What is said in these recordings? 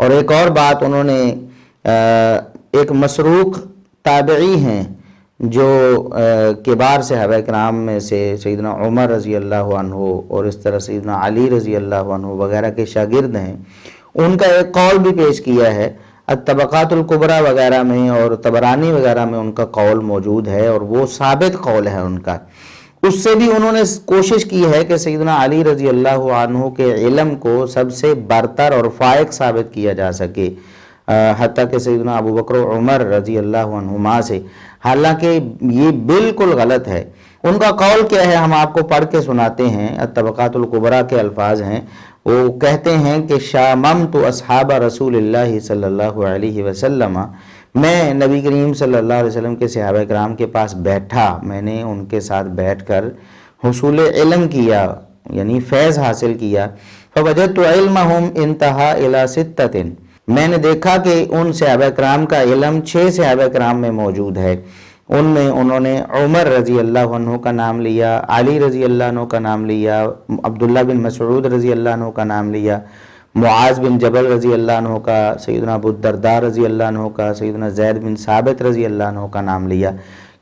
اور ایک اور بات انہوں نے ایک مسروق تابعی ہیں جو کبار صحابہ کرام میں سے سیدنا عمر رضی اللہ عنہ اور اس طرح سیدنا علی رضی اللہ عنہ وغیرہ کے شاگرد ہیں، ان کا ایک قول بھی پیش کیا ہے الطبقات الکبریٰ وغیرہ میں اور طبرانی وغیرہ میں ان کا قول موجود ہے، اور وہ ثابت قول ہے ان کا۔ اس سے بھی انہوں نے کوشش کی ہے کہ سیدنا علی رضی اللہ عنہ کے علم کو سب سے برتر اور فائق ثابت کیا جا سکے، حتیٰ کہ سیدنا ابو بکر و عمر رضی اللہ عنہما سے، حالانکہ یہ بالکل غلط ہے۔ ان کا قول کیا ہے ہم آپ کو پڑھ کے سناتے ہیں، الطبقات الکبریٰ کے الفاظ ہیں، وہ کہتے ہیں کہ شاممت اصحاب رسول اللہ صلی اللہ علیہ وسلم، میں نبی کریم صلی اللہ علیہ وسلم کے صحابہ کرام کے پاس بیٹھا، میں نے ان کے ساتھ بیٹھ کر حصول علم کیا یعنی فیض حاصل کیا، فوجدت علمہم انتہا الی ستۃ، میں نے دیکھا کہ ان صحابہ کرام کا علم 6 صحابہ کرام میں موجود ہے۔ ان میں انہوں نے عمر رضی اللہ عنہ کا نام لیا، علی رضی اللہ عنہ کا نام لیا، عبداللہ بن مسعود رضی اللہ عنہ کا نام لیا، معاذ بن جبل رضی اللہ عنہ کا، سیدنا ابو الدرداء رضی اللہ عنہ کا، سیدنا زید بن ثابت رضی اللہ عنہ کا نام لیا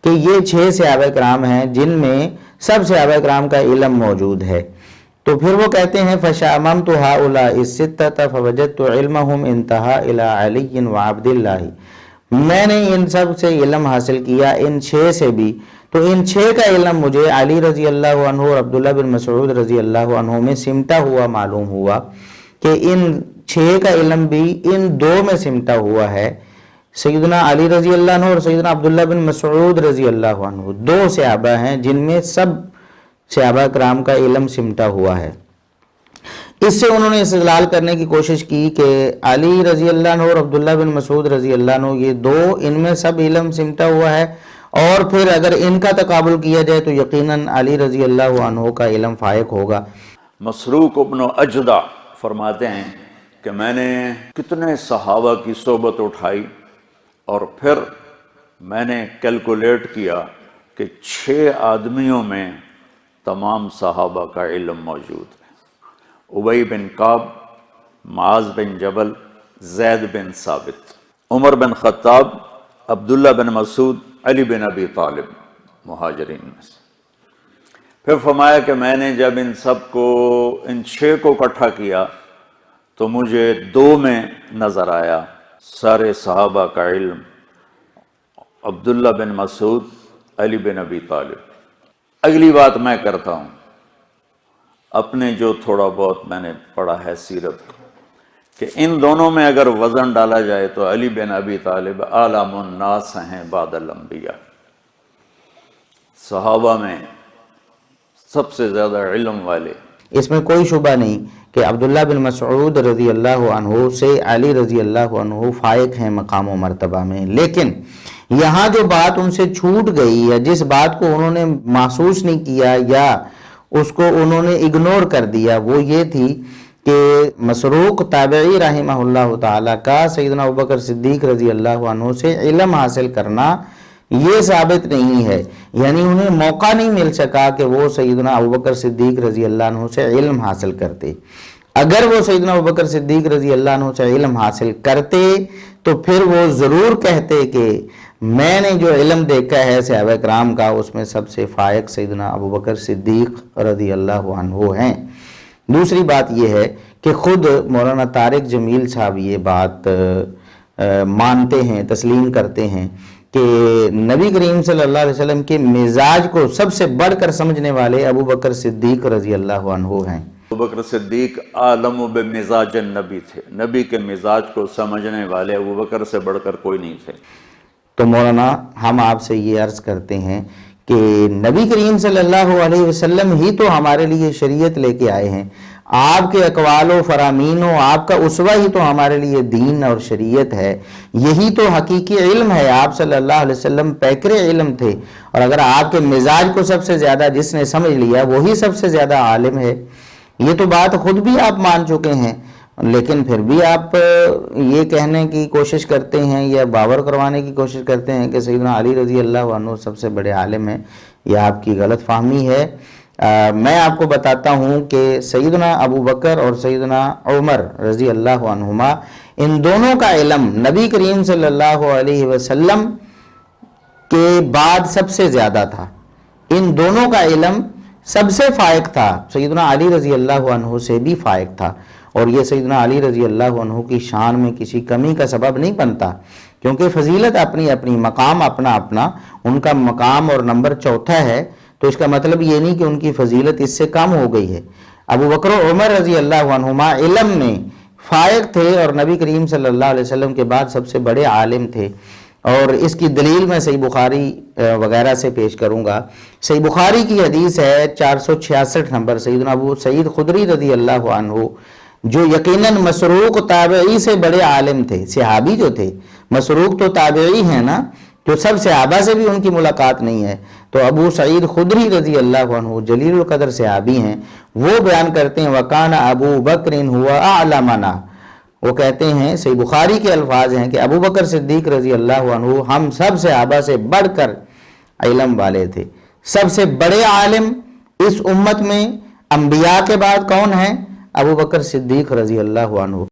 کہ یہ 6 صحابہ کرام ہیں جن میں سب صحابہ کرام کا علم موجود ہے۔ تو پھر وہ کہتے ہیں فشاممت ہؤلاء الستۃ فوجدت علمہم انتہا الی علی وعبد اللہ، میں نے ان سب سے علم حاصل کیا، ان 6 سے بھی، تو ان 6 کا علم مجھے علی رضی اللہ عنہ اور عبداللہ بن مسعود رضی اللہ عنہ میں سمٹا ہوا معلوم ہوا کہ ان 6 کا علم بھی ان 2 میں سمٹا ہوا ہے، سیدنا علی رضی اللہ عنہ اور سیدنا عبداللہ بن مسعود رضی اللہ عنہ، 2 صحابہ ہیں جن میں سب صحابہ کرام کا علم سمٹا ہوا ہے۔ اس سے انہوں نے استدلال کرنے کی کوشش کی کہ علی رضی اللہ عنہ اور عبداللہ بن مسعود رضی اللہ عنہ یہ 2 ان میں سب علم سمٹا ہوا ہے، اور پھر اگر ان کا تقابل کیا جائے تو یقیناً علی رضی اللہ عنہ کا علم فائق ہوگا۔ مسروق ابن اجدع فرماتے ہیں کہ میں نے کتنے صحابہ کی صحبت اٹھائی اور پھر میں نے کیلکولیٹ کیا کہ 6 آدمیوں میں تمام صحابہ کا علم موجود ہے، ابی بن کعب، معاذ بن جبل، زید بن ثابت، عمر بن خطاب، عبداللہ بن مسعود، علی بن ابی طالب، مہاجرین میں سے۔ پھر فرمایا کہ میں نے جب ان 6 کو اکٹھا کیا تو مجھے 2 میں نظر آیا سارے صحابہ کا علم، عبداللہ بن مسعود، علی بن ابی طالب۔ اگلی بات میں کرتا ہوں، اپنے جو تھوڑا بہت میں نے پڑھا ہے سیرت کہ ان دونوں میں اگر وزن ڈالا جائے تو علی بن ابی طالب اعلم الناس ہیں بعد الانبیاء، صحابہ میں سب سے زیادہ علم والے۔ اس میں کوئی شبہ نہیں کہ عبداللہ بن مسعود رضی اللہ عنہ سے علی رضی اللہ عنہ فائق ہیں مقام و مرتبہ میں، لیکن یہاں جو بات ان سے چھوٹ گئی یا جس بات کو انہوں نے محسوس نہیں کیا یا اس کو انہوں نے اگنور کر دیا وہ یہ تھی کہ مسروق تابعی رحمہ اللہ تعالیٰ کا سیدنا ابوبکر صدیق رضی اللہ عنہ سے علم حاصل کرنا یہ ثابت نہیں ہے، یعنی انہیں موقع نہیں مل سکا کہ وہ سیدنا ابوبکر صدیق رضی اللہ عنہ سے علم حاصل کرتے۔ اگر وہ سیدنا ابوبکر صدیق رضی اللہ عنہ سے علم حاصل کرتے تو پھر وہ ضرور کہتے کہ میں نے جو علم دیکھا ہے صحابہ کرام کا اس میں سب سے فائق سیدنا ابوبکر صدیق رضی اللہ عنہ ہیں۔ دوسری بات یہ ہے کہ خود مولانا طارق جمیل صاحب یہ بات مانتے ہیں، تسلیم کرتے ہیں کہ نبی کریم صلی اللہ علیہ وسلم کے مزاج کو سب سے بڑھ کر سمجھنے والے ابوبکر صدیق رضی اللہ عنہ ہیں۔ ابوبکر صدیق عالم و بمزاج النبی تھے، نبی کے مزاج کو سمجھنے والے ابوبکر سے بڑھ کر کوئی نہیں تھے۔ تو مولانا ہم آپ سے یہ عرض کرتے ہیں کہ نبی کریم صلی اللہ علیہ وسلم ہی تو ہمارے لیے شریعت لے کے آئے ہیں، آپ کے اقوال و فرامین و آپ کا اسوہ ہی تو ہمارے لیے دین اور شریعت ہے، یہی تو حقیقی علم ہے۔ آپ صلی اللہ علیہ وسلم پیکر علم تھے، اور اگر آپ کے مزاج کو سب سے زیادہ جس نے سمجھ لیا وہی سب سے زیادہ عالم ہے، یہ تو بات خود بھی آپ مان چکے ہیں، لیکن پھر بھی آپ یہ کہنے کی کوشش کرتے ہیں یا باور کروانے کی کوشش کرتے ہیں کہ سیدنا علی رضی اللہ عنہ سب سے بڑے عالم ہیں۔ یہ آپ کی غلط فہمی ہے، میں آپ کو بتاتا ہوں کہ سیدنا ابو بکر اور سیدنا عمر رضی اللہ عنہما ان دونوں کا علم نبی کریم صلی اللہ علیہ وسلم کے بعد سب سے زیادہ تھا. ان دونوں کا علم سب سے فائق تھا، سیدنا علی رضی اللہ عنہ سے بھی فائق تھا. اور یہ سیدنا علی رضی اللہ عنہ کی شان میں کسی کمی کا سبب نہیں بنتا، کیونکہ فضیلت اپنی اپنی، مقام اپنا اپنا. ان کا مقام اور نمبر چوتھا ہے، تو اس کا مطلب یہ نہیں کہ ان کی فضیلت اس سے کم ہو گئی ہے. ابو بکر و عمر رضی اللہ عنہما علم میں فائق تھے اور نبی کریم صلی اللہ علیہ وسلم کے بعد سب سے بڑے عالم تھے. اور اس کی دلیل میں صحیح بخاری وغیرہ سے پیش کروں گا. صحیح بخاری کی حدیث ہے 466 نمبر، سیدنا ابو سعید خدری رضی اللہ عنہ جو یقیناً مسروق تابعی سے بڑے عالم تھے، صحابی جو تھے. مسروق تو تابعی ہیں نا، جو سب صحابہ سے بھی ان کی ملاقات نہیں ہے. تو ابو سعید خدری رضی اللہ عنہ جلیل القدر صحابی ہیں. وہ بیان کرتے ہیں وَقَانَ أَبُو بَكْرٍ هُوَ أَعْلَمَنَا، وہ کہتے ہیں صحیح بخاری کے الفاظ ہیں کہ ابو بکر صدیق رضی اللہ عنہ ہم سب صحابہ سے بڑھ کر علم والے تھے. سب سے بڑے عالم اس امت میں انبیاء کے بعد کون ہیں؟ ابو بکر صدیق رضی اللہ عنہ.